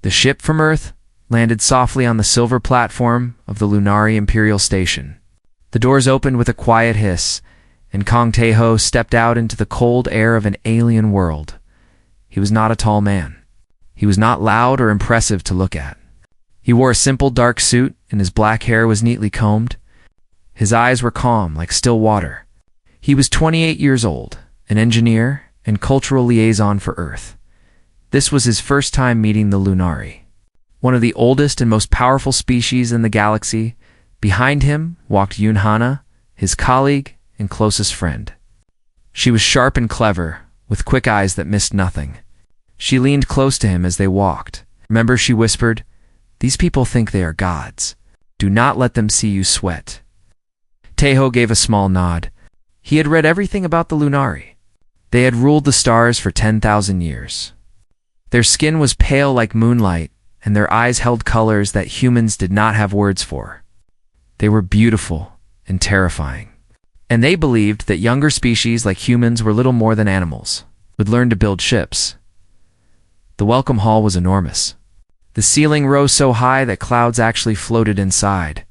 The ship from Earth landed softly on the silver platform of the Lunari Imperial Station. The doors opened with a quiet hiss, and Kong Taeho stepped out into the cold air of an alien world. He was not a tall man. He was not loud or impressive to look at. He wore a simple dark suit, and his black hair was neatly combed. His eyes were calm, like still water. He was 28 years old, an engineer and cultural liaison for Earth. This was his first time meeting the Lunari, one of the oldest and most powerful species in the galaxy. Behind him walked Yun Hana, his colleague and closest friend. She was sharp and clever, with quick eyes that missed nothing. She leaned close to him as they walked. "Remember," she whispered, "these people think they are gods. Do not let them see you sweat." Taeho gave a small nod. He had read everything about the Lunari. They had ruled the stars for 10,000 years. Their skin was pale like moonlight, and their eyes held colors that humans did not have words for. They were beautiful and terrifying. And they believed that younger species like humans were little more than animals, would learn to build ships. The welcome hall was enormous. The ceiling rose so high that clouds actually floated inside.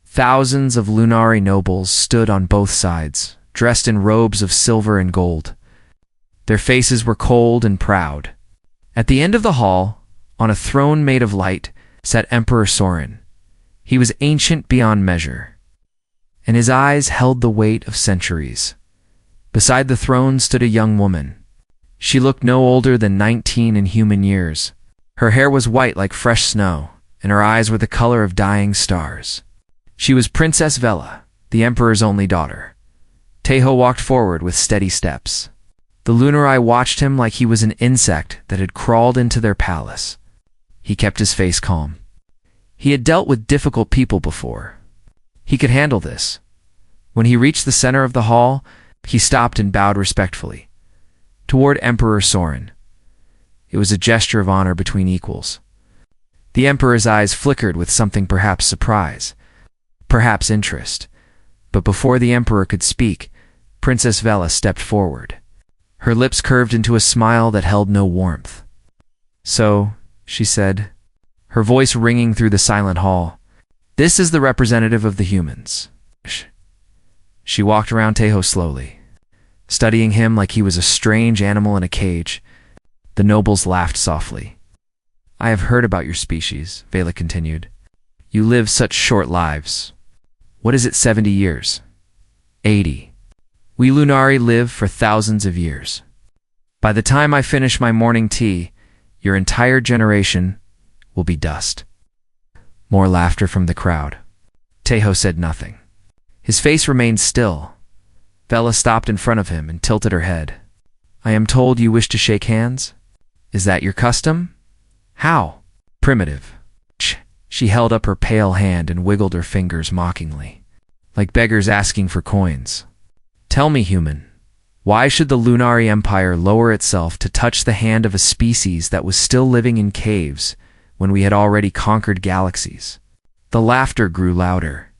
Thousands of Lunari nobles stood on both sides, dressed in robes of silver and gold. Their faces were cold and proud. At the end of the hall, on a throne made of light, sat Emperor Soren. He was ancient beyond measure, and his eyes held the weight of centuries. Beside the throne stood a young woman. She looked no older than 19 in human years. Her hair was white like fresh snow, and her eyes were the color of dying stars. She was Princess Vela, the Emperor's only daughter. Taeho walked forward with steady steps. The Lunari watched him like he was an insect that had crawled into their palace. He kept his face calm. He had dealt with difficult people before. He could handle this. When he reached the center of the hall, he stopped and bowed respectfully toward Emperor Soren. It was a gesture of honor between equals. The Emperor's eyes flickered with something, perhaps surprise, perhaps interest. But before the Emperor could speak, Princess Vela stepped forward. Her lips curved into a smile that held no warmth. "So," she said, her voice ringing through the silent hall, "this is the representative of the humans." She walked around Taeho slowly, studying him like he was a strange animal in a cage. The nobles laughed softly. "I have heard about your species," Vela continued. "You live such short lives. What is it, 70 years? 80. We Lunari live for thousands of years. By the time I finish my morning tea, your entire generation will be dust." More laughter from the crowd. Taeho said nothing. His face remained still. Vela stopped in front of him and tilted her head. "I am told you wish to shake hands? Is that your custom? How? Primitive." She held up her pale hand and wiggled her fingers mockingly, like beggars asking for coins. "Tell me, human, why should the Lunari Empire lower itself to touch the hand of a species that was still living in caves when we had already conquered galaxies?" The laughter grew louder.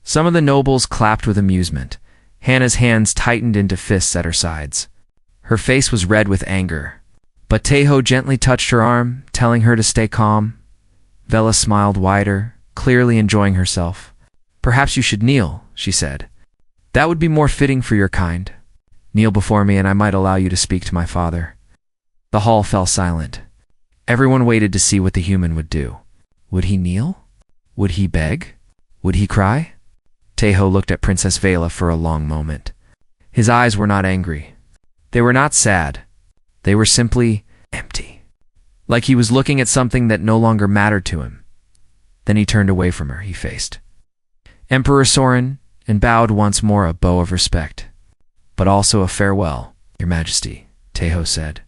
Some of the nobles clapped with amusement. Hannah's hands tightened into fists at her sides. Her face was red with anger. But Taeho gently touched her arm, telling her to stay calm. Vela smiled wider, clearly enjoying herself. "Perhaps you should kneel," she said. "That would be more fitting for your kind. Kneel before me and I might allow you to speak to my father." The hall fell silent. Everyone waited to see what the human would do. Would he kneel? Would he beg? Would he cry? Taeho looked at Princess Vela for a long moment. His eyes were not angry. They were not sad. They were simply empty. Like he was looking at something that no longer mattered to him. Then he turned away from her. He faced Emperor Soren and bowed once more, a bow of respect. "But also a farewell, Your Majesty," Taeho said.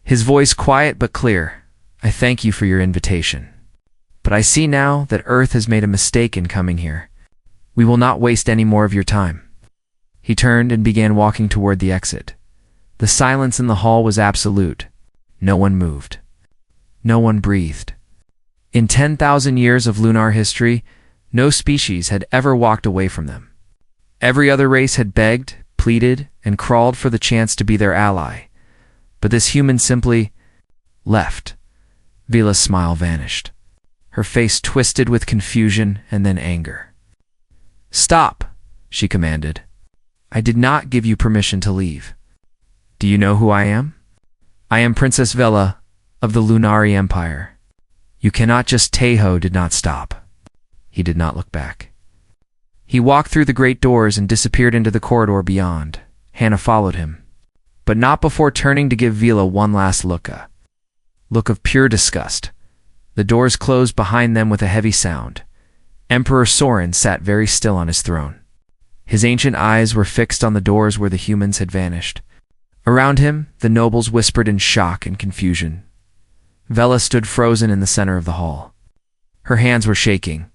His voice quiet but clear. "I thank you for your invitation. But I see now that Earth has made a mistake in coming here. We will not waste any more of your time." He turned and began walking toward the exit. The silence in the hall was absolute. No one moved. No one breathed. In 10,000 years of lunar history, no species had ever walked away from them. Every other race had begged, pleaded, and crawled for the chance to be their ally. But this human simply left. Vila's smile vanished. Her face twisted with confusion and then anger. "Stop," she commanded. "I did not give you permission to leave. Do you know who I am? I am Princess Vela of the Lunari Empire. You cannot just—" Tejo did not stop. He did not look back. He walked through the great doors and disappeared into the corridor beyond. Hannah followed him, but not before turning to give Vila one last look of pure disgust. The doors closed behind them with a heavy sound. Emperor Soren sat very still on his throne. His ancient eyes were fixed on the doors where the humans had vanished. Around him, the nobles whispered in shock and confusion. Vela stood frozen in the center of the hall. Her hands were shaking.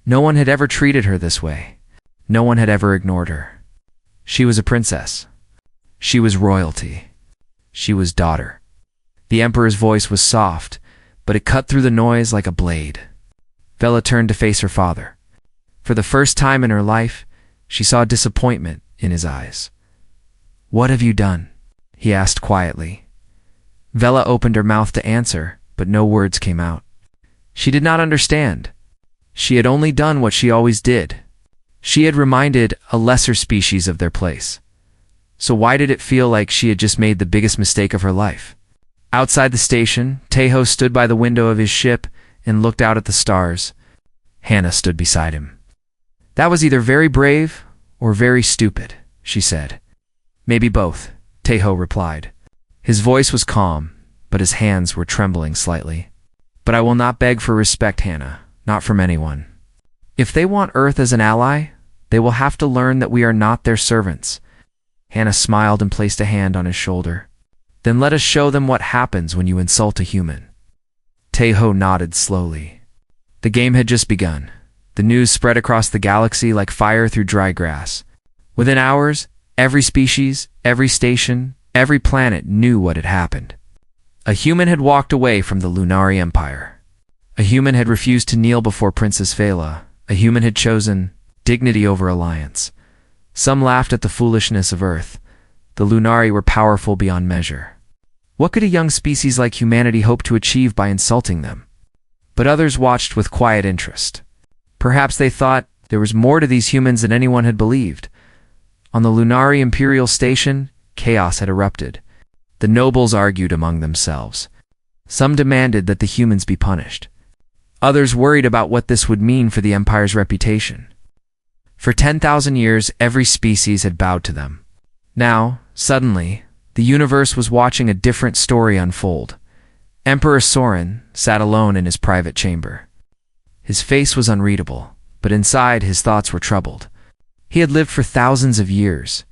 No one had ever treated her this way. No one had ever ignored her. She was a princess. She was royalty. She was daughter. The emperor's voice was soft, but it cut through the noise like a blade. Vela turned to face her father. For the first time in her life, she saw disappointment in his eyes. "What have you done?" he asked quietly. Vela opened her mouth to answer, but no words came out. She did not understand. She had only done what she always did. She had reminded a lesser species of their place. So why did it feel like she had just made the biggest mistake of her life? Outside the station, Tejo stood by the window of his ship and looked out at the stars. Hannah stood beside him. "That was either very brave or very stupid," she said. "Maybe both," Tejo replied. His voice was calm, but his hands were trembling slightly. "But I will not beg for respect, Hannah, not from anyone. If they want Earth as an ally, they will have to learn that we are not their servants." Hannah smiled and placed a hand on his shoulder. "Then let us show them what happens when you insult a human." Tejo nodded slowly. The game had just begun. The news spread across the galaxy like fire through dry grass. Within hours, every species, every station, every planet knew what had happened. A human had walked away from the Lunari Empire. A human had refused to kneel before Princess Vela. A human had chosen dignity over alliance. Some laughed at the foolishness of Earth. The Lunari were powerful beyond measure. What could a young species like humanity hope to achieve by insulting them? But others watched with quiet interest. Perhaps they thought there was more to these humans than anyone had believed. On the Lunari Imperial Station, chaos had erupted. The nobles argued among themselves. Some demanded that the humans be punished. Others worried about what this would mean for the Empire's reputation. For 10,000 years, every species had bowed to them. Now, suddenly, the universe was watching a different story unfold. Emperor Soren sat alone in his private chamber. His face was unreadable, but inside his thoughts were troubled. He had lived for thousands of years.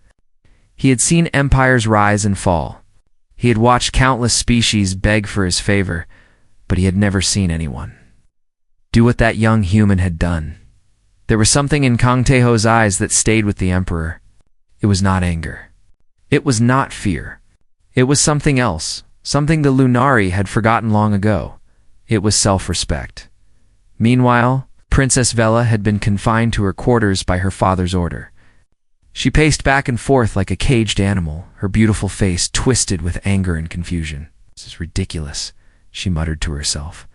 He had seen empires rise and fall. He had watched countless species beg for his favor, but he had never seen anyone do what that young human had done. There was something in Kang Tejo's eyes that stayed with the emperor. It was not anger. It was not fear. It was something else, something the Lunari had forgotten long ago. It was self-respect. Meanwhile, Princess Vela had been confined to her quarters by her father's order. She paced back and forth like a caged animal, her beautiful face twisted with anger and confusion. "This is ridiculous," she muttered to herself.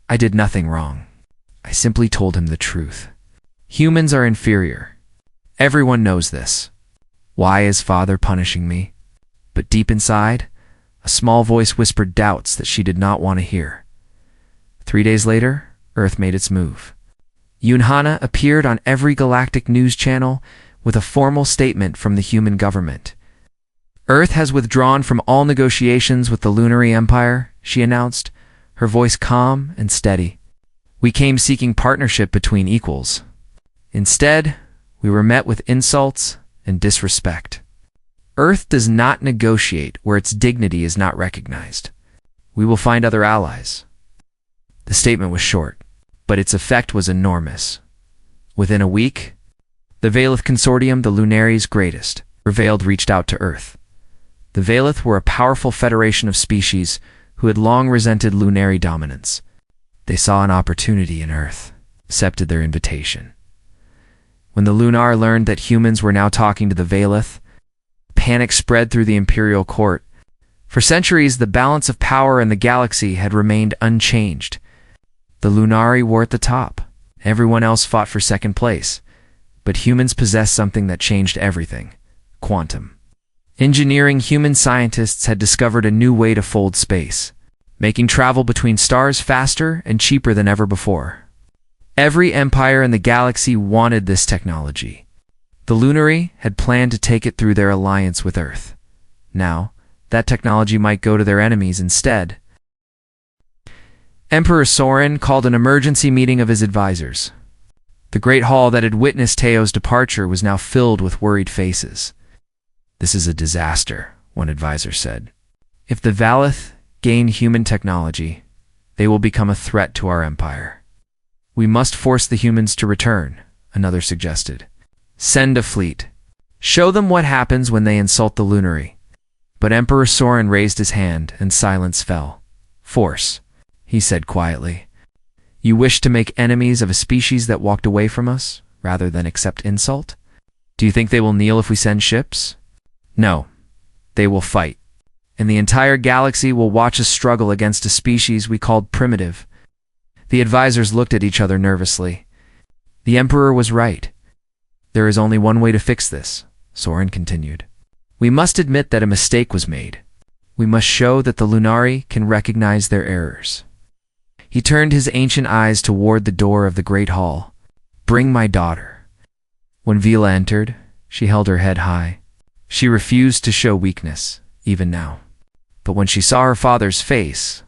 "I did nothing wrong. I simply told him the truth. Humans are inferior. Everyone knows this. Why is father punishing me?" But deep inside, a small voice whispered doubts that she did not want to hear. 3 days later, Earth made its move. Yunhana appeared on every galactic news channel with a formal statement from the human government. "Earth has withdrawn from all negotiations with the Lunari Empire," she announced, her voice calm and steady. "We came seeking partnership between equals. Instead, we were met with insults and disrespect. Earth does not negotiate where its dignity is not recognized. We will find other allies." The statement was short, but its effect was enormous. Within a week, the Velith Consortium, the Lunari's greatest, reached out to Earth. The Velith were a powerful federation of species who had long resented Lunari dominance. They saw an opportunity in Earth, accepted their invitation. When the Lunar learned that humans were now talking to the Velith, panic spread through the imperial court. For centuries, the balance of power in the galaxy had remained unchanged. The Lunari were at the top. Everyone else fought for second place. But humans possessed something that changed everything: quantum. Engineering human scientists had discovered a new way to fold space, making travel between stars faster and cheaper than ever before. Every empire in the galaxy wanted this technology. The Lunari had planned to take it through their alliance with Earth. Now, that technology might go to their enemies instead. Emperor Soren called an emergency meeting of his advisors. The great hall that had witnessed Teo's departure was now filled with worried faces. "This is a disaster," one advisor said. "If the Valith gain human technology, they will become a threat to our empire." "We must force the humans to return," another suggested. "Send a fleet. Show them what happens when they insult the Lunari." But Emperor Soren raised his hand and silence fell. "Force," he said quietly. "You wish to make enemies of a species that walked away from us, rather than accept insult? Do you think they will kneel if we send ships? No, they will fight. And the entire galaxy will watch us struggle against a species we called primitive." The advisors looked at each other nervously. The Emperor was right. "There is only one way to fix this," Soren continued. "We must admit that a mistake was made. We must show that the Lunari can recognize their errors." He turned his ancient eyes toward the door of the great hall. "Bring my daughter." When Vila entered, she held her head high. She refused to show weakness, even now. But when she saw her father's face,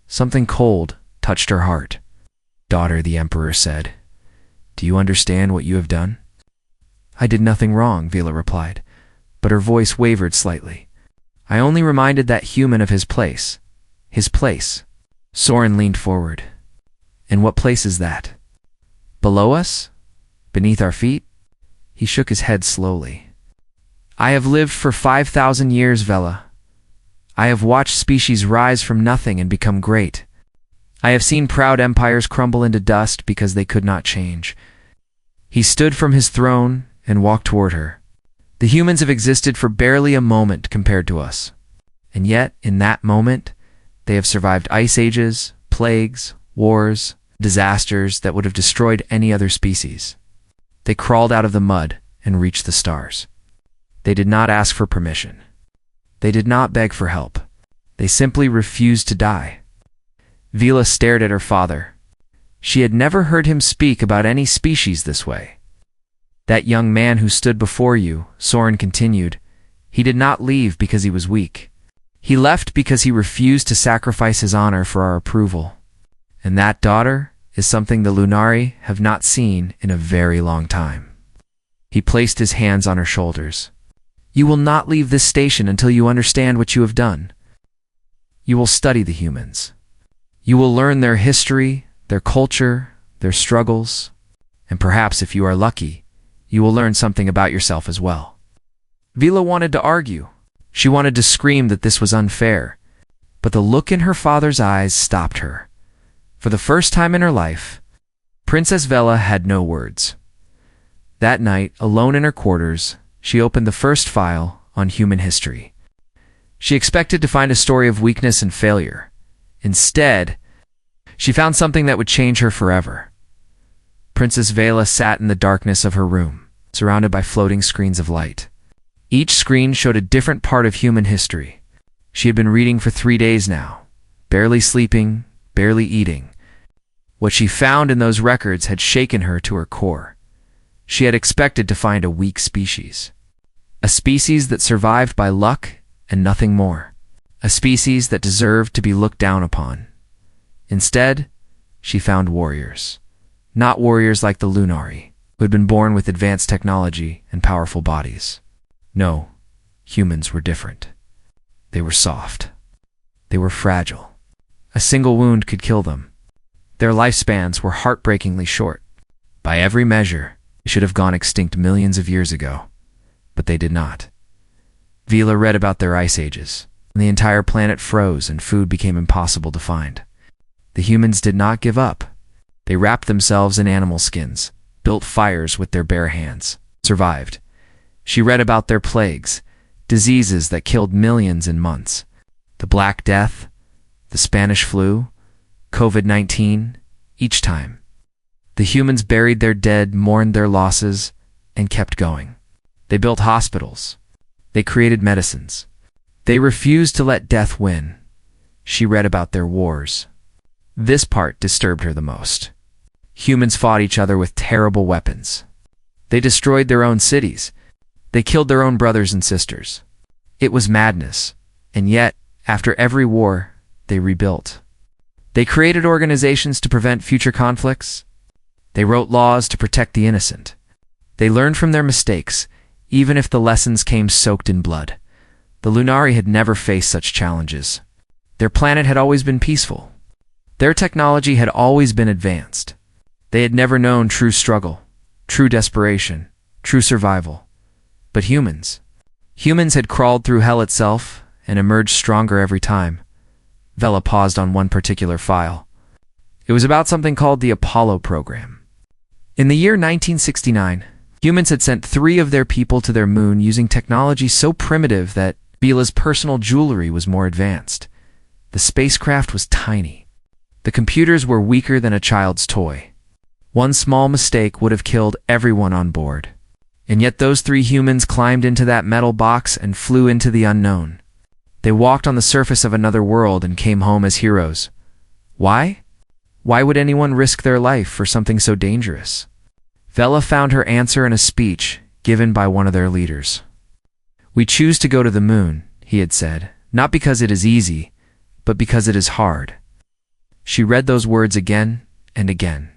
something cold touched her heart. "Daughter," the Emperor said, "do you understand what you have done?" "I did nothing wrong," Vila replied, but her voice wavered slightly. "I only reminded that human of his place. His place." Soren leaned forward. "And what place is that? Below us? Beneath our feet?" He shook his head slowly. "I have lived for 5,000 years, Vela. I have watched species rise from nothing and become great. I have seen proud empires crumble into dust because they could not change." He stood from his throne and walked toward her. "The humans have existed for barely a moment compared to us. And yet, in that moment, they have survived ice ages, plagues, wars, disasters that would have destroyed any other species. They crawled out of the mud and reached the stars. They did not ask for permission. They did not beg for help. They simply refused to die." Vila stared at her father. She had never heard him speak about any species this way. "That young man who stood before you," Soren continued, "he did not leave because he was weak. He left because he refused to sacrifice his honor for our approval. And that daughter is something the Lunari have not seen in a very long time." He placed his hands on her shoulders. "You will not leave this station until you understand what you have done. You will study the humans. You will learn their history, their culture, their struggles, and perhaps, if you are lucky, you will learn something about yourself as well." Vila wanted to argue. She wanted to scream that this was unfair, but the look in her father's eyes stopped her. For the first time in her life, Princess Vela had no words. That night, alone in her quarters, she opened the first file on human history. She expected to find a story of weakness and failure. Instead, she found something that would change her forever. Princess Vela sat in the darkness of her room, surrounded by floating screens of light. Each screen showed a different part of human history. She had been reading for 3 days now, barely sleeping, barely eating. What she found in those records had shaken her to her core. She had expected to find a weak species. A species that survived by luck and nothing more. A species that deserved to be looked down upon. Instead, she found warriors. Not warriors like the Lunari, who had been born with advanced technology and powerful bodies. No, humans were different. They were soft. They were fragile. A single wound could kill them. Their lifespans were heartbreakingly short. By every measure, they should have gone extinct millions of years ago, but they did not. Vila read about their ice ages, and the entire planet froze and food became impossible to find. The humans did not give up. They wrapped themselves in animal skins, built fires with their bare hands, survived. She read about their plagues, diseases that killed millions in months. The Black Death, the Spanish flu, COVID-19, each time. The humans buried their dead, mourned their losses, and kept going. They built hospitals. They created medicines. They refused to let death win. She read about their wars. This part disturbed her the most. Humans fought each other with terrible weapons. They destroyed their own cities. They killed their own brothers and sisters. It was madness, and yet, after every war, they rebuilt. They created organizations to prevent future conflicts. They wrote laws to protect the innocent. They learned from their mistakes, even if the lessons came soaked in blood. The Lunari had never faced such challenges. Their planet had always been peaceful. Their technology had always been advanced. They had never known true struggle, true desperation, true survival. But humans had crawled through hell itself and emerged stronger every time. Vela paused on one particular file. It was about something called the Apollo program. In the year 1969, humans had sent 3 of their people to their moon using technology so primitive that Vela's personal jewelry was more advanced. The spacecraft was tiny. The computers were weaker than a child's toy. One small mistake would have killed everyone on board. And yet those 3 humans climbed into that metal box and flew into the unknown. They walked on the surface of another world and came home as heroes. Why? Why would anyone risk their life for something so dangerous? Vela found her answer in a speech given by one of their leaders. "We choose to go to the moon," he had said, "not because it is easy, but because it is hard." She read those words again and again.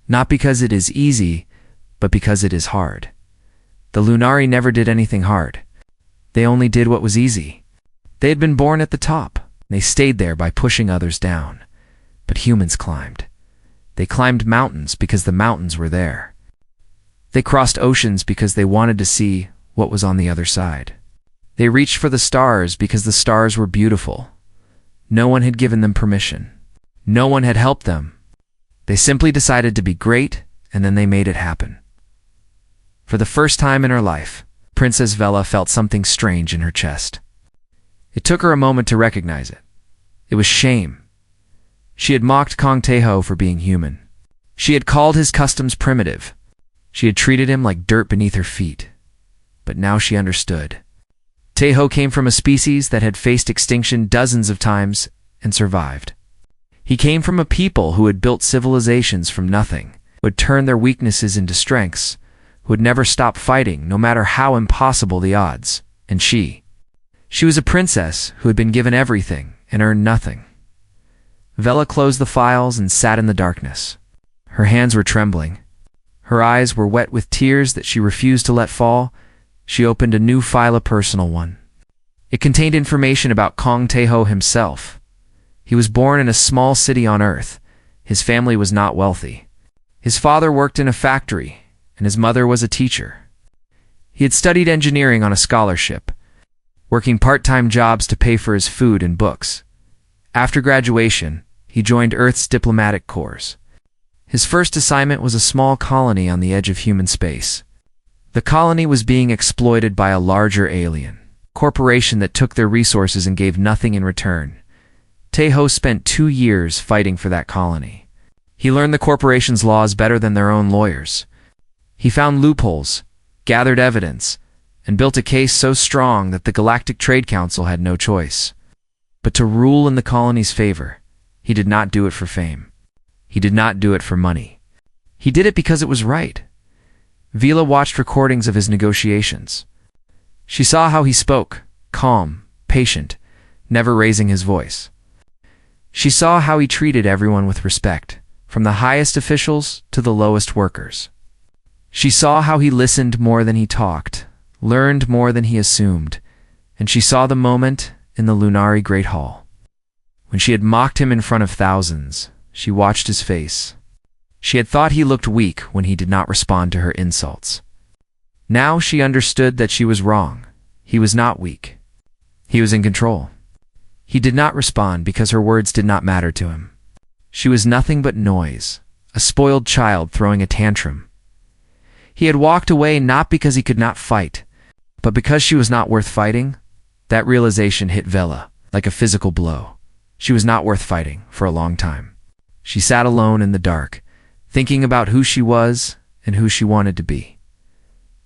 Not because it is easy, but because it is hard. The Lunari never did anything hard. They only did what was easy. They had been born at the top. They stayed there by pushing others down. But humans climbed. They climbed mountains because the mountains were there. They crossed oceans because they wanted to see what was on the other side. They reached for the stars because the stars were beautiful. No one had given them permission. No one had helped them. They simply decided to be great, and then they made it happen. For the first time in her life, Princess Vela felt something strange in her chest. It took her a moment to recognize it. It was shame. She had mocked Kong Taeho for being human. She had called his customs primitive. She had treated him like dirt beneath her feet. But now she understood. Taeho came from a species that had faced extinction dozens of times and survived. He came from a people who had built civilizations from nothing, who had turned their weaknesses into strengths, who would never stop fighting no matter how impossible the odds. And she was a princess who had been given everything and earned nothing. Vela closed the files and sat in the darkness. Her hands were trembling. Her eyes were wet with tears that she refused to let fall. She opened a new file, a personal one. It contained information about Kong Taeho himself. He was born in a small city on Earth. His family was not wealthy. His father worked in a factory, and his mother was a teacher. He had studied engineering on a scholarship, working part-time jobs to pay for his food and books. After graduation, he joined Earth's diplomatic corps. His first assignment was a small colony on the edge of human space. The colony was being exploited by a larger alien corporation that took their resources and gave nothing in return. Taeho spent 2 years fighting for that colony. He learned the corporation's laws better than their own lawyers. He found loopholes, gathered evidence, and built a case so strong that the Galactic Trade Council had no choice. But to rule in the colony's favor, he did not do it for fame. He did not do it for money. He did it because it was right. Vela watched recordings of his negotiations. She saw how he spoke, calm, patient, never raising his voice. She saw how he treated everyone with respect, from the highest officials to the lowest workers. She saw how he listened more than he talked, learned more than he assumed, and she saw the moment in the Lunari Great Hall. When she had mocked him in front of thousands, she watched his face. She had thought he looked weak when he did not respond to her insults. Now she understood that she was wrong. He was not weak. He was in control. He did not respond because her words did not matter to him. She was nothing but noise, a spoiled child throwing a tantrum. He had walked away not because he could not fight, but because she was not worth fighting. That realization hit Vela. like a physical blow. She was not worth fighting for a long time. She sat alone in the dark, thinking about who she was and who she wanted to be.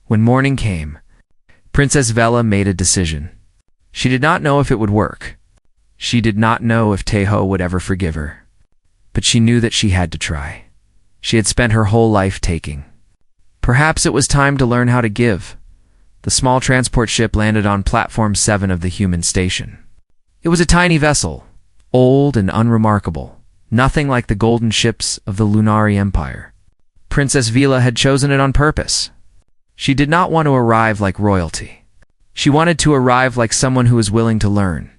When morning came, Princess Vela made a decision. She did not know if it would work. She did not know if Taeho would ever forgive her. But she knew that she had to try. She had spent her whole life taking. Perhaps it was time to learn how to give. The small transport ship landed on Platform 7 of the human station. It was a tiny vessel, old and unremarkable, nothing like the golden ships of the Lunari Empire. Princess Vela had chosen it on purpose. She did not want to arrive like royalty. She wanted to arrive like someone who was willing to learn.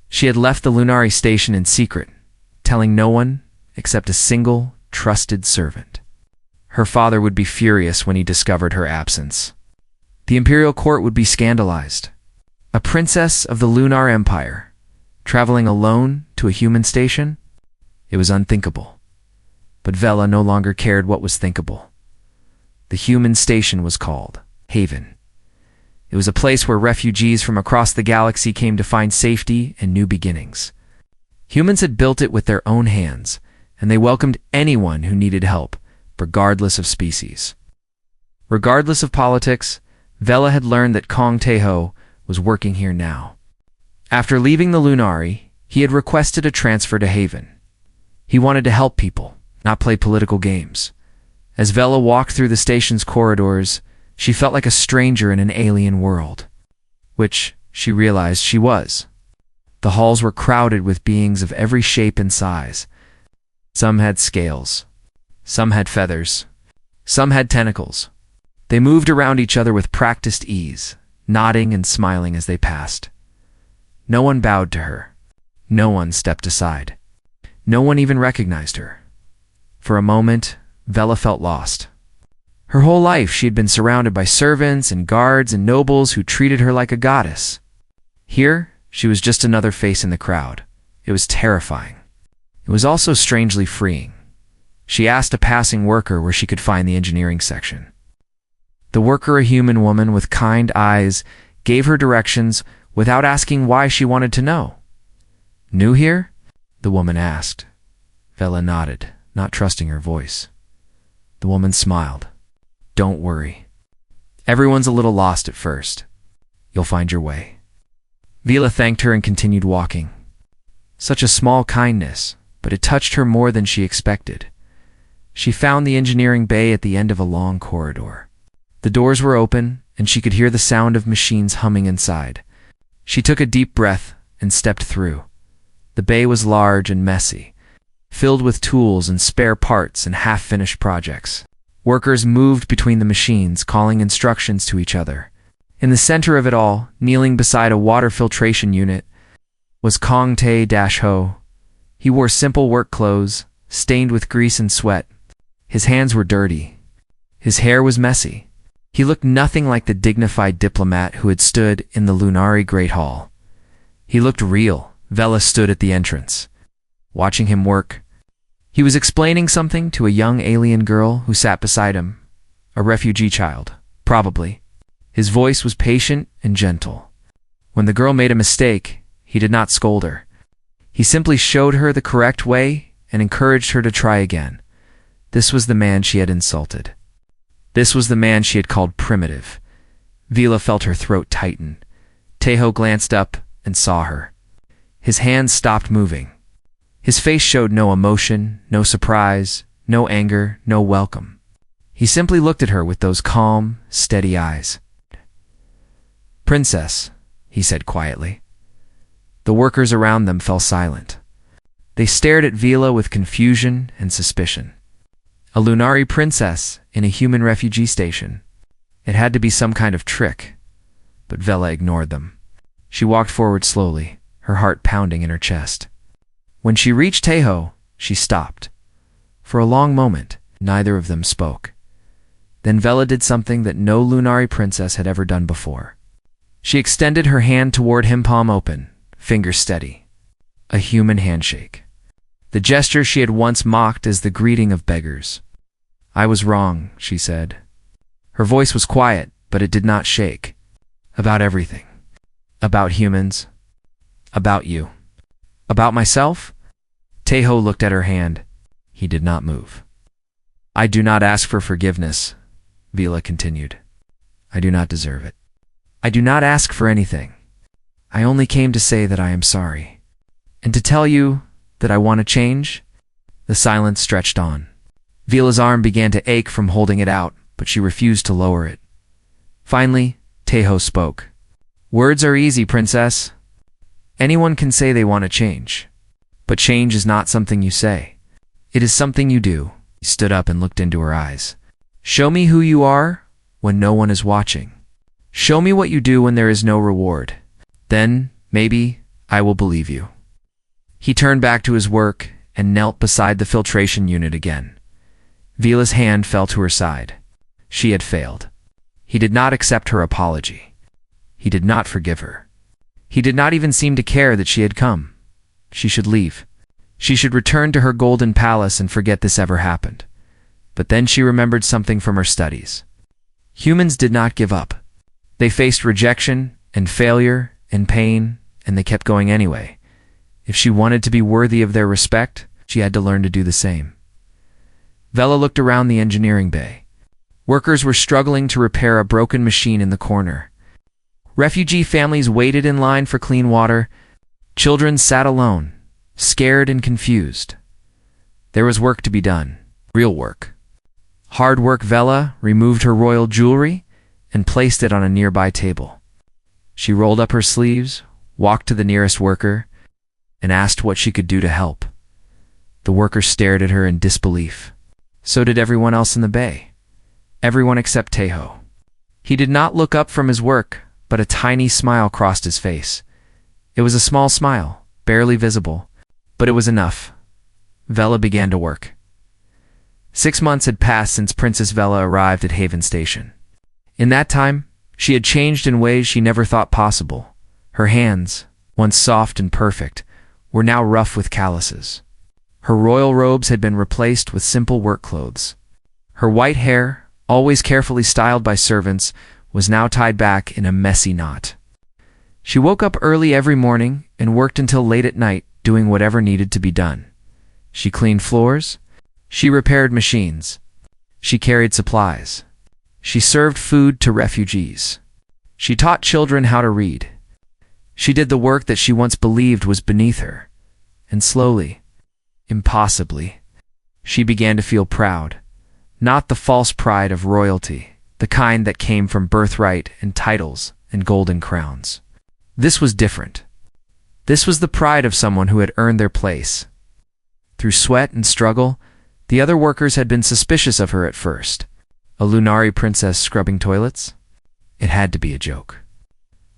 She had left the Lunari station in secret, telling no one except a single, trusted servant. Her father would be furious when he discovered her absence. The imperial court would be scandalized. A princess of the Lunar Empire, traveling alone to a human station? It was unthinkable. But Vela no longer cared what was thinkable. The human station was called Haven. It was a place where refugees from across the galaxy came to find safety and new beginnings. Humans had built it with their own hands, and they welcomed anyone who needed help, regardless of species. Regardless of politics, Vela had learned that Kong Taeho was working here now. After leaving the Lunari, he had requested a transfer to Haven. He wanted to help people, not play political games. As Vela walked through the station's corridors, she felt like a stranger in an alien world, which she realized she was. The halls were crowded with beings of every shape and size. Some had scales. Some had feathers. Some had tentacles. They moved around each other with practiced ease, nodding and smiling as they passed. No one bowed to her. No one stepped aside. No one even recognized her. For a moment, Vela felt lost. Her whole life she had been surrounded by servants and guards and nobles who treated her like a goddess. Here, she was just another face in the crowd. It was terrifying. It was also strangely freeing. She asked a passing worker where she could find the engineering section. The worker, a human woman with kind eyes, gave her directions without asking why she wanted to know. "New here?" the woman asked. Vela nodded, not trusting her voice. The woman smiled. "Don't worry. Everyone's a little lost at first. You'll find your way." Vela thanked her and continued walking. Such a small kindness, but it touched her more than she expected. She found the engineering bay at the end of a long corridor. The doors were open, and she could hear the sound of machines humming inside. She took a deep breath and stepped through. The bay was large and messy, filled with tools and spare parts and half-finished projects. Workers moved between the machines, calling instructions to each other. In the center of it all, kneeling beside a water filtration unit, was Kong Tae-ho. He wore simple work clothes, stained with grease and sweat. His hands were dirty. His hair was messy. He looked nothing like the dignified diplomat who had stood in the Lunari Great Hall. He looked real. Vela stood at the entrance, watching him work. He was explaining something to a young alien girl who sat beside him, a refugee child, probably. His voice was patient and gentle. When the girl made a mistake, he did not scold her. He simply showed her the correct way and encouraged her to try again. This was the man she had insulted. This was the man she had called primitive. Vela felt her throat tighten. Taeho glanced up and saw her. His hands stopped moving. His face showed no emotion, no surprise, no anger, no welcome. He simply looked at her with those calm, steady eyes. "Princess," he said quietly. The workers around them fell silent. They stared at Vela with confusion and suspicion. A Lunari princess in a human refugee station. It had to be some kind of trick. But Vela ignored them. She walked forward slowly, her heart pounding in her chest. When she reached Taeho, she stopped. For a long moment, neither of them spoke. Then Vela did something that no Lunari princess had ever done before. She extended her hand toward him, palm open, fingers steady. A human handshake. The gesture she had once mocked as the greeting of beggars. "I was wrong," she said. Her voice was quiet, but it did not shake. About everything. About humans. About you. About myself? Teho looked at her hand. He did not move. I do not ask for forgiveness, Vila continued. I do not deserve it. I do not ask for anything. I only came to say that I am sorry. And to tell you that I want to change. The silence stretched on. Vila's arm began to ache from holding it out, but she refused to lower it. Finally, Teho spoke. Words are easy, princess. Anyone can say they want to change. But change is not something you say. It is something you do. He stood up and looked into her eyes. Show me who you are when no one is watching. Show me what you do when there is no reward. Then, maybe, I will believe you. He turned back to his work and knelt beside the filtration unit again. Vila's hand fell to her side. She had failed. He did not accept her apology. He did not forgive her. He did not even seem to care that she had come. She should leave. She should return to her golden palace and forget this ever happened. But then she remembered something from her studies. Humans did not give up. They faced rejection and failure and pain, and they kept going anyway. If she wanted to be worthy of their respect, she had to learn to do the same. Vela looked around the engineering bay. Workers were struggling to repair a broken machine in the corner. Refugee families waited in line for clean water. Children sat alone, scared and confused. There was work to be done, real work. Hard work. Vela removed her royal jewelry and placed it on a nearby table. She rolled up her sleeves, walked to the nearest worker, and asked what she could do to help. The worker stared at her in disbelief. So did everyone else in the bay. Everyone except Teho. He did not look up from his work, but a tiny smile crossed his face. It was a small smile, barely visible, but it was enough. Vela began to work. 6 months had passed since Princess Vela arrived at Haven Station. In that time, she had changed in ways she never thought possible. Her hands, once soft and perfect, were now rough with calluses. Her royal robes had been replaced with simple work clothes. Her white hair, always carefully styled by servants, was now tied back in a messy knot. She woke up early every morning and worked until late at night, doing whatever needed to be done. She cleaned floors. She repaired machines. She carried supplies. She served food to refugees. She taught children how to read. She did the work that she once believed was beneath her. And slowly, impossibly, she began to feel proud. Not the false pride of royalty, the kind that came from birthright and titles and golden crowns. This was different. This was the pride of someone who had earned their place. Through sweat and struggle, the other workers had been suspicious of her at first. A Lunari princess scrubbing toilets? It had to be a joke.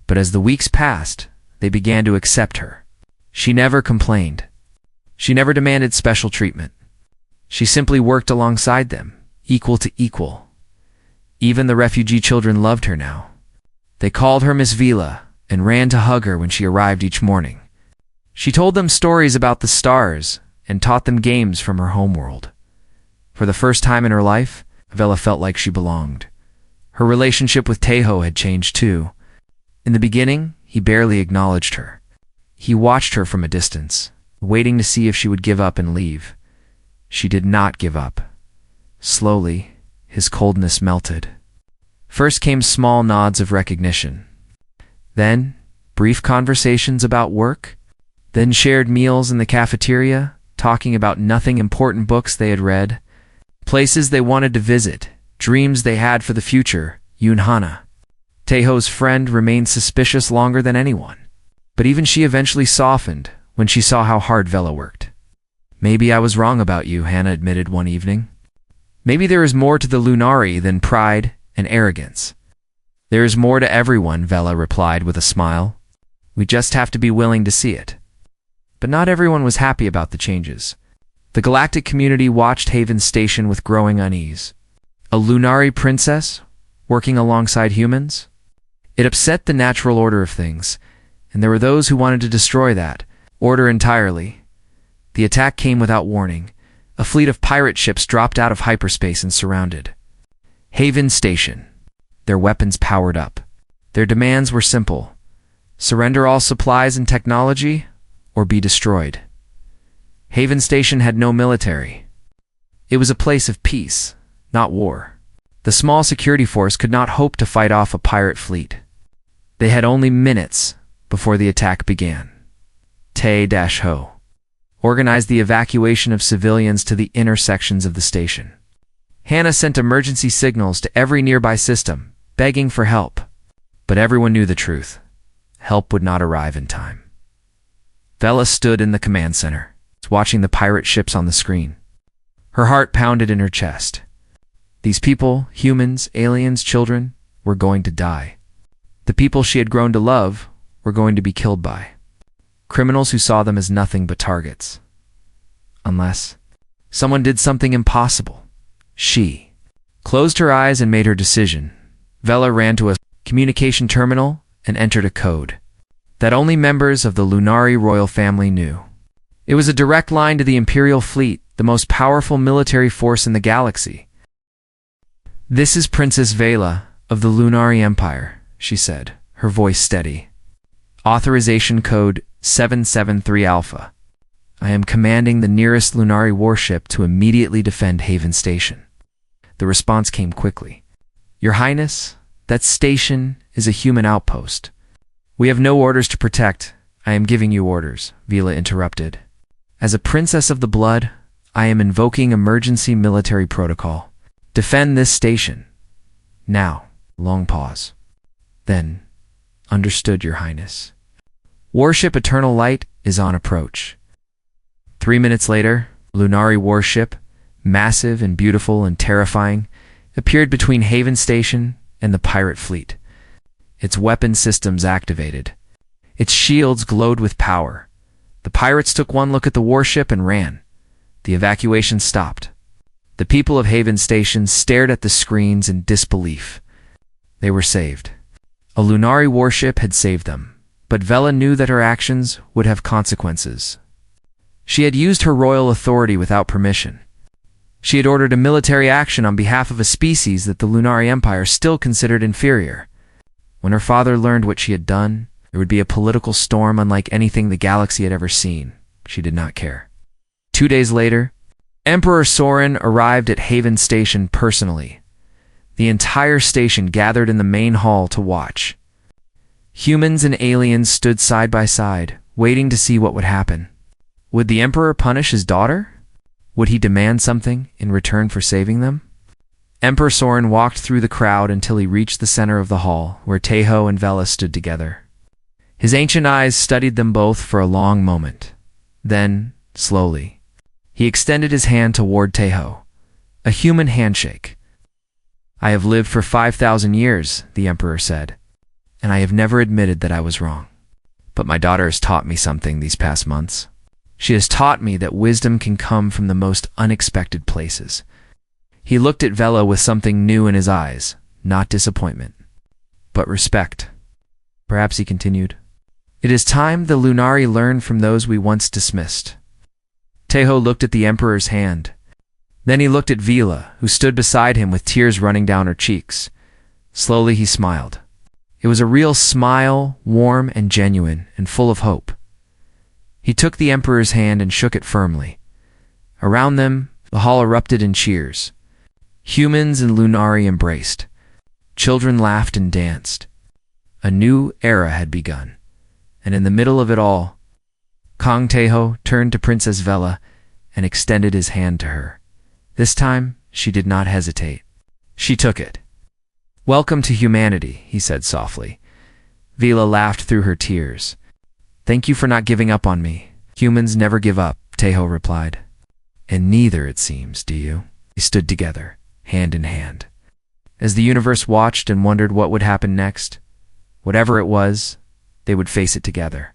But as the weeks passed, they began to accept her. She never complained. She never demanded special treatment. She simply worked alongside them, equal to equal. Even the refugee children loved her now. They called her Miss Vila and ran to hug her when she arrived each morning. She told them stories about the stars and taught them games from her homeworld. For the first time in her life, Vela felt like she belonged. Her relationship with Teho had changed too. In the beginning, he barely acknowledged her. He watched her from a distance, waiting to see if she would give up and leave. She did not give up. Slowly, his coldness melted. First came small nods of recognition. Then, brief conversations about work. Then shared meals in the cafeteria, talking about nothing important, books they had read, places they wanted to visit, dreams they had for the future. Yunhana, Teho's friend, remained suspicious longer than anyone. But even she eventually softened when she saw how hard Vela worked. Maybe I was wrong about you, Hannah admitted one evening. Maybe there is more to the Lunari than pride and arrogance. There is more to everyone, Vela replied with a smile. We just have to be willing to see it. But not everyone was happy about the changes. The galactic community watched Haven Station with growing unease. A Lunari princess working alongside humans? It upset the natural order of things, and there were those who wanted to destroy that order entirely. The attack came without warning. A fleet of pirate ships dropped out of hyperspace and surrounded Haven Station. Their weapons powered up. Their demands were simple. Surrender all supplies and technology, or be destroyed. Haven Station had no military. It was a place of peace, not war. The small security force could not hope to fight off a pirate fleet. They had only minutes before the attack began. Tae-Ho organized the evacuation of civilians to the inner sections of the station. Hannah sent emergency signals to every nearby system, begging for help. But everyone knew the truth. Help would not arrive in time. Vela stood in the command center, watching the pirate ships on the screen. Her heart pounded in her chest. These people, humans, aliens, children, were going to die. The people she had grown to love were going to be killed by criminals who saw them as nothing but targets. Unless someone did something impossible. She closed her eyes and made her decision. Vela ran to a communication terminal and entered a code that only members of the Lunari royal family knew. It was a direct line to the Imperial fleet, the most powerful military force in the galaxy. "This is Princess Vela of the Lunari Empire," she said, her voice steady. "Authorization code 773 Alpha. I am commanding the nearest Lunari warship to immediately defend Haven Station." The response came quickly. "Your Highness, that station is a human outpost. We have no orders to protect. I am giving you orders," Vela interrupted. "As a princess of the blood, I am invoking emergency military protocol. Defend this station. Now." Long pause. Then, "Understood, Your Highness. Warship Eternal Light is on approach." 3 minutes later, Lunari warship, massive and beautiful and terrifying, appeared between Haven Station and the pirate fleet. Its weapon systems activated. Its shields glowed with power. The pirates took one look at the warship and ran. The evacuation stopped. The people of Haven Station stared at the screens in disbelief. They were saved. A Lunari warship had saved them, but Vela knew that her actions would have consequences. She had used her royal authority without permission. She had ordered a military action on behalf of a species that the Lunari Empire still considered inferior. When her father learned what she had done, there would be a political storm unlike anything the galaxy had ever seen. She did not care. 2 days later, Emperor Soren arrived at Haven Station personally. The entire station gathered in the main hall to watch. Humans and aliens stood side by side, waiting to see what would happen. Would the Emperor punish his daughter? Would he demand something in return for saving them? Emperor Soren walked through the crowd until he reached the center of the hall, where Tae-Ho and Vela stood together. His ancient eyes studied them both for a long moment. Then, slowly, he extended his hand toward Tae-Ho. A human handshake. "I have lived for 5,000 years, the Emperor said, and I have never admitted that I was wrong. But my daughter has taught me something these past months. She has taught me that wisdom can come from the most unexpected places." He looked at Vela with something new in his eyes, not disappointment, but respect. Perhaps he continued, "It is time the Lunari learn from those we once dismissed." Tae-Ho looked at the Emperor's hand. Then he looked at Vela, who stood beside him with tears running down her cheeks. Slowly he smiled. It was a real smile, warm and genuine, and full of hope. He took the Emperor's hand and shook it firmly. Around them, the hall erupted in cheers. Humans and Lunari embraced. Children laughed and danced. A new era had begun. And in the middle of it all, Kong Tae-Ho turned to Princess Vela and extended his hand to her. This time, she did not hesitate. She took it. "Welcome to humanity," he said softly. Vela laughed through her tears. "Thank you for not giving up on me. Humans never give up," Tae-Ho replied. "And neither, it seems, do you?" They stood together, hand in hand. As the universe watched and wondered what would happen next, whatever it was, they would face it together.